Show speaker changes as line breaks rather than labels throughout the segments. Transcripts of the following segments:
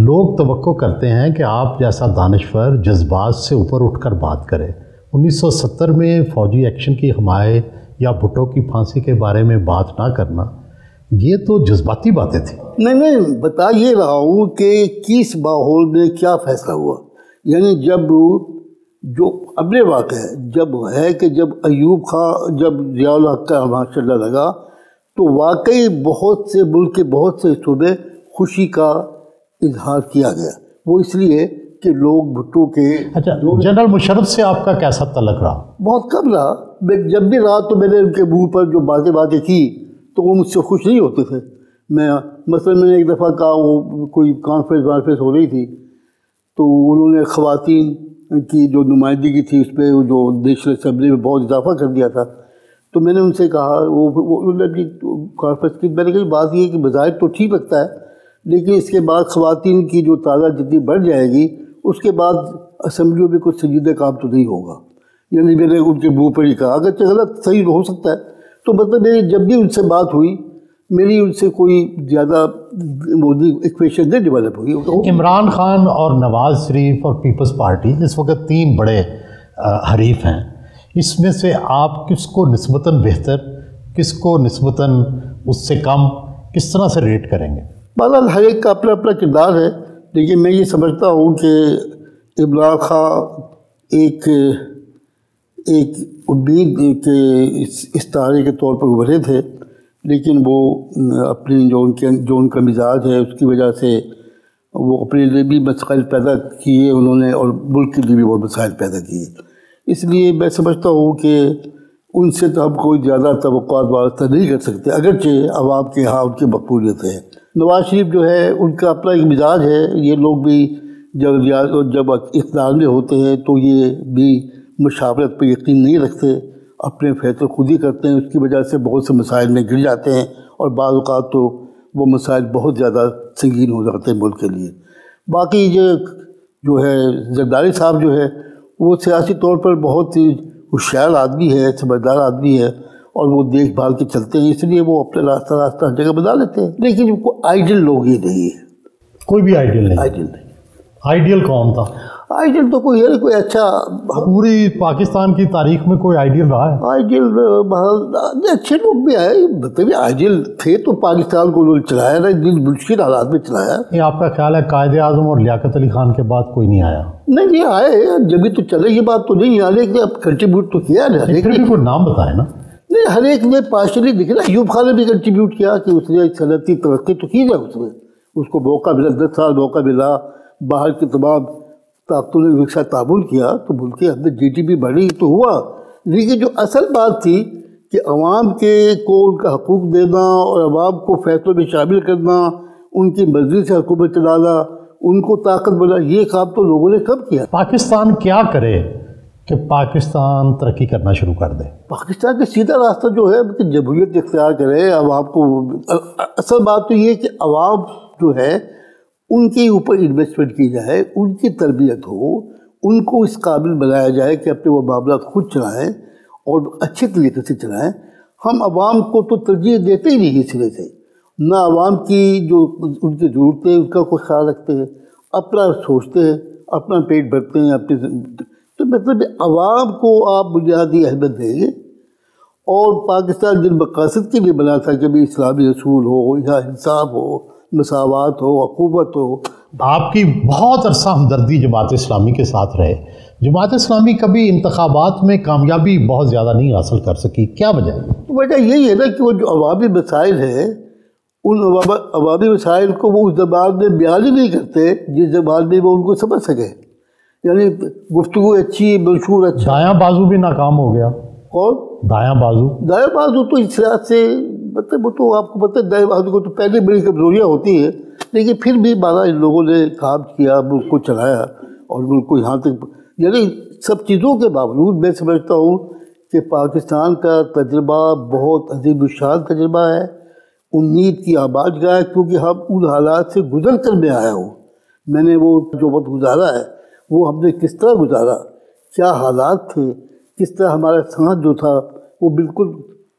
لوگ توقع کرتے ہیں کہ آپ جیسا دانشور جذبات سے اوپر اٹھ کر بات کرے. 1970 میں فوجی ایکشن کی حمایت یا بھٹو کی پھانسی کے بارے میں بات نہ کرنا، یہ تو جذباتی باتیں تھیں.
نہیں بتا یہ رہا ہوں کہ کس ماحول میں کیا فیصلہ ہوا. یعنی جب جو اپنے واقع ہے جب ایوب خان جب ضیاء الحق کا وہاں چلنے لگا تو واقعی بہت سے ملک کے بہت سے حصوں میں خوشی کا اظہار کیا گیا. وہ اس لیے کہ لوگ بھٹو کے.
اچھا، جنرل مشرف سے آپ کا کیسا تعلق رہا؟
بہت کم رہا. میں جب بھی رہا تو میں نے ان کے منہ پر جو باتیں کی تو وہ مجھ سے خوش نہیں ہوتے تھے. مثلا میں نے ایک دفعہ کہا، وہ کوئی کانفرنس ہو رہی تھی تو انہوں نے خواتین کی جو نمائندگی تھی اس پہ جو نیشنل اسمبلی میں بہت اضافہ کر دیا تھا. تو میں نے ان سے کہا، انہوں نے اپنی کانفرنس کی، میں نے کہا بات یہ کہ بظاہر تو ٹھیک لگتا ہے لیکن اس کے بعد خواتین کی جو تعداد جتنی بڑھ جائے گی اس کے بعد اسمبلیوں میں کچھ سنجیدہ کام تو نہیں ہوگا. یعنی میں نے ان کے منہ پر ہی کہا، اگرچہ غلط صحیح ہو سکتا ہے. تو مطلب میری جب بھی ان سے بات ہوئی میری ان سے کوئی زیادہ ایکویشن نہیں ڈیولپ ہوئی.
عمران خان اور نواز شریف اور پیپلز پارٹی اس وقت 3 بڑے حریف ہیں. اس میں سے آپ کس کو نسبتاً بہتر، کس کو نسبتاً اس سے کم، کس طرح سے ریٹ کریں گے؟
بہرحال ہر ایک کا اپنا اپنا کردار ہے، لیکن میں یہ سمجھتا ہوں کہ عمران خان ایک امید کے استعارے کے طور پر ابھرے تھے، لیکن وہ اپنی جو ان کا مزاج ہے اس کی وجہ سے وہ اپنے لیے بھی مسائل پیدا کیے انہوں نے اور ملک کے لیے بھی بہت مسائل پیدا کیے. اس لیے میں سمجھتا ہوں کہ ان سے تو ہم کوئی زیادہ توقعات وابستہ نہیں کر سکتے، اگرچہ عوام کے ہاں ان کی مقبولیت ہے. نواز شریف جو ہے ان کا اپنا ایک مزاج ہے. یہ لوگ بھی جب اقتدار میں ہوتے ہیں تو یہ بھی مشاورت پہ یقین نہیں رکھتے، اپنے فیصلے خود ہی کرتے ہیں. اس کی وجہ سے بہت سے مسائل میں گر جاتے ہیں اور بعض اوقات تو وہ مسائل بہت زیادہ سنگین ہو جاتے ہیں ملک کے لیے. باقی یہ جو ہے زرداری صاحب جو ہے وہ سیاسی طور پر بہت ہی ہوشیار آدمی ہے، سمجھدار آدمی ہے اور وہ دیکھ بھال کے چلتے ہیں، اس لیے وہ اپنے راستہ جگہ بنا لیتے ہیں. لیکن ان کو آئیڈل لوگ ہی نہیں ہے.
کوئی بھی آئیڈیل نہیں. آئیڈیل کون تھا؟
آئیڈیل تو کوئی اچھا
پوری پاکستان کی تاریخ میں کوئی آئیڈیل رہا ہے؟
آئیڈیل اچھے لوگ بھی آئے، مطلب آئیڈیل تھے تو پاکستان کو انہوں نے چلایا نا، جن مشکل حالات میں چلایا.
یہ آپ کا خیال ہے قائد اعظم اور لیاقت علی خان کے بعد کوئی نہیں آیا؟
نہیں آئے، جبھی تو چلے. یہ بات تو نہیں ہے لیکن اب کنٹریبیوٹ تو کیا نا.
پھر بھی کوئی نام بتائے نا.
نہیں، ہر ایک نے پارشلی دکھے نا. ایوب خان نے بھی کنٹریبیوٹ کیا کہ اس نے صنعتی ترقی تو کی نا، اس کو موقع ملا، 10 سال موقع ملا، باہر کی تمام طاقتوں نے ایک ساتھ تعاون کیا تو ملک کے اندر GDP بڑھی تو ہوا. لیکن جو اصل بات تھی کہ عوام کو ان کا حقوق دینا اور عوام کو فیصلوں میں شامل کرنا، ان کی مرضی سے حکومت چلانا، ان کو طاقت بنا، یہ کام تو لوگوں نے کب کیا.
پاکستان کیا کرے کہ پاکستان ترقی کرنا شروع کر دے؟
پاکستان کا سیدھا راستہ جو ہے کہ جمہوریت اختیار کرے. عوام کو اصل بات تو یہ کہ عوام جو ہے ان کے اوپر انویسٹمنٹ کی جائے، ان کی تربیت ہو، ان کو اس قابل بنایا جائے کہ اپنے وہ معاملات خود چلائیں اور اچھے طریقے سے چلائیں. ہم عوام کو تو ترجیح دیتے ہی نہیں سرے سے، نہ عوام کی جو ان کی ضرورتیں ان کا کوئی خیال رکھتے ہیں، اپنا سوچتے ہیں، اپنا پیٹ بھرتے ہیں اپنے. تو مطلب عوام کو آپ بنیادی اہمیت دیں گے. اور پاکستان جن مقاصد کے لیے بنا تھا کہ بھی اسلامی اصول ہو یا انصاف ہو، مساوات ہو، حکومت ہو.
آپ کی بہت عرصہ ہمدردی جماعت اسلامی کے ساتھ رہے. جماعت اسلامی کبھی انتخابات میں کامیابی بہت زیادہ نہیں حاصل کر سکی، کیا وجہ ہے؟
وجہ یہی ہے نا کہ وہ جو عوامی مسائل ہیں ان عوامی مسائل کو وہ اس زبان میں بیان ہی نہیں کرتے جس زبان میں وہ ان کو سمجھ سکے. یعنی گفتگو اچھی، منشور اچھا.
دایاں بازو بھی ناکام ہو گیا.
اور
دایاں بازو
تو اس لحاظ سے مطلب وہ تو آپ کو پتہ ہے دایاں بازو کو تو پہلے بڑی کمزوریاں ہوتی ہیں، لیکن پھر بھی ان لوگوں نے کام کیا، ملک کو چلایا اور ملک کو یہاں تک. یعنی سب چیزوں کے باوجود میں سمجھتا ہوں کہ پاکستان کا تجربہ بہت عظیم الشان تجربہ ہے، امید کی آبادگاہ ہے. کیونکہ ہم ان حالات سے گزر کر میں آیا ہوں. میں نے وہ جو وقت گزارا ہے وہ ہم نے کس طرح گزارا، کیا حالات تھے، کس طرح ہمارا ساتھ جو تھا وہ بالکل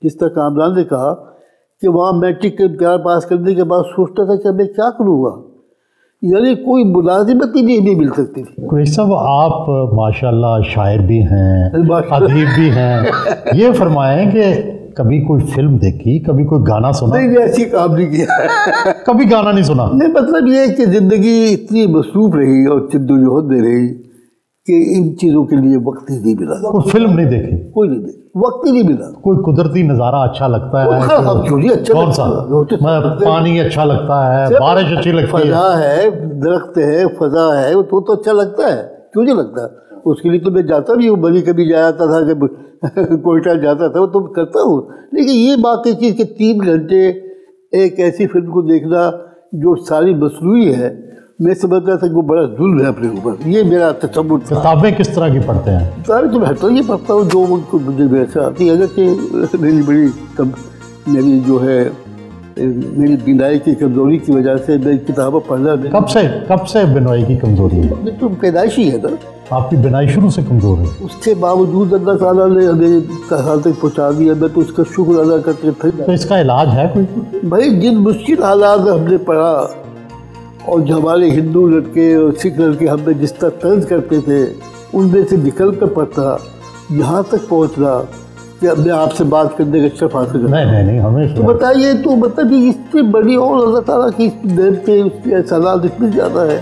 جس طرح کامران نے کہا کہ وہاں میٹرک کے امتحان پاس کرنے کے بعد سوچتا تھا کہ میں کیا کروں گا. یعنی کوئی ملازمت ہی نہیں مل سکتی تھی۔
قریشی صاحب آپ ماشاءاللہ شاعر بھی ہیں، ادیب بھی ہیں، یہ فرمائیں کہ کبھی کوئی فلم دیکھی، کبھی کوئی گانا سنا؟
نہیں، ایسی کام نہیں کیا،
کبھی گانا نہیں سنا؟
نہیں، مطلب یہ ہے کہ زندگی اتنی مصروف رہی اور جدوجہد میں رہی کہ ان چیزوں کے لیے وقت ہی نہیں ملا۔
کوئی فلم نہیں دیکھی؟
کوئی نہیں دیکھی، وقت ہی نہیں ملا۔
کوئی قدرتی نظارہ اچھا لگتا ہے؟ کون سا؟ پانی اچھا لگتا ہے، بارش اچھی لگتی ہے،
فضا ہے، درخت ہے، فضا ہے، تو اچھا لگتا ہے، کیوں نہیں لگتا؟ اس کے لیے تو میں جاتا بھی ہوں، بلی کبھی جاتا تھا کہ کوئٹہ جاتا تھا، وہ تو کرتا ہوں، لیکن یہ باقی چیز کہ 3 گھنٹے ایک ایسی فلم کو دیکھنا جو ساری مصنوعی ہے، میں سمجھتا تھا کہ وہ بڑا ظلم ہے اپنے اوپر، یہ میرا تصور تھا۔
کتابیں کس طرح کی پڑھتے ہیں؟
کتابیں تو بہتر یہ پڑھتا ہوں جو مجھے ویسے آتی ہے، اگرچہ میری جو ہے میری بینائی کی کمزوری کی وجہ سے میں کتابیں پڑھنا
کب سے بینائی کی کمزوری ہے؟
میں تو پیدائشی ہے نا،
آپ کی بینائی شروع سے کمزور ہے؟
اس کے باوجود اللہ تعالیٰ نے ہمیں کہاں تک پہنچا دیا، میں تو اس کا شکر ادا کرتے تھے۔
تو اس کا علاج ہے کوئی؟
بھائی جن مشکل حالات میں ہم نے پڑھا اور جو ہمارے ہندو لڑکے اور سکھ لڑکے ہم نے جس طرح طرز کرتے تھے، ان میں سے نکل کر پڑھتا، یہاں تک پہنچنا کہ اپنے آپ سے بات کرنے کا شرف حاصل کرنا۔
نہیں ہمیں
تو بتائیے، تو مطلب اس سے بڑی اور اللہ تعالیٰ کی نعمتیں، اس کے احسانات اتنے زیادہ ہے۔